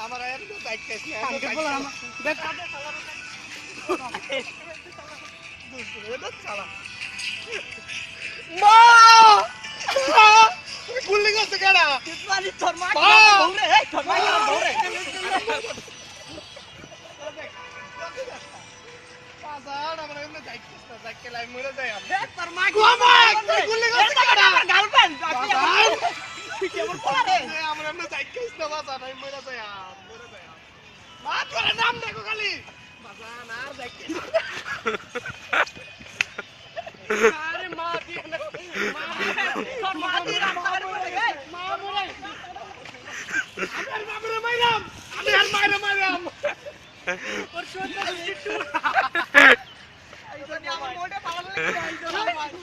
আমার আর তো bike case না আগে বলা আমার দেখ এটা চালা মা গুল্লি করতে কেডা কিতমানি তোর মা বউরে এই তোর মা বউরে বাজার আমার এমনি বাইক কেস না বাইক কে লাই মরে যায় আমি তোর মা গুল্লি করতে কেডা গার্লফ্রেন্ড তুই কেমন বলা রে আমার এমনি বাইক কেস না বাজার আমি মরে যায় মরে যায় মা তোর নাম দেখো খালি বাজার আর বাইক কেস আরে মা দিয়ে না মা তোর মা দিয়ে রাস্তায় পড়ে গে মা মরে আমার বাবরে মাইরাম আমি আর মাইরাম ওর চোখে একটু এই জন্য আমার মোটে পাগল লেগে যায়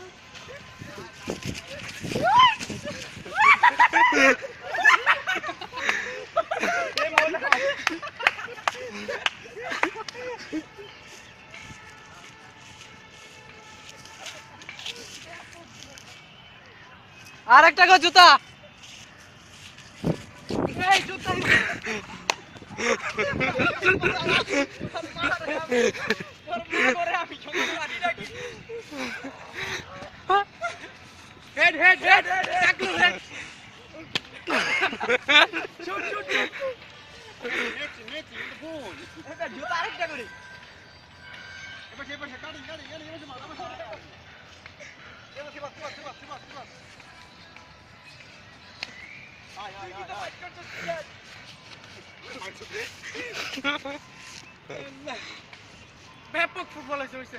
আর একটা গো জুতা এই জুতা হেড হেড হেড টাকলু হেড শুট শুট নেটি ফোন এটা জুতা আরেকটা করে এবার গাড়ি এবার মাথা এবার সিবা ব্যাপক ফুটবল হয়েছে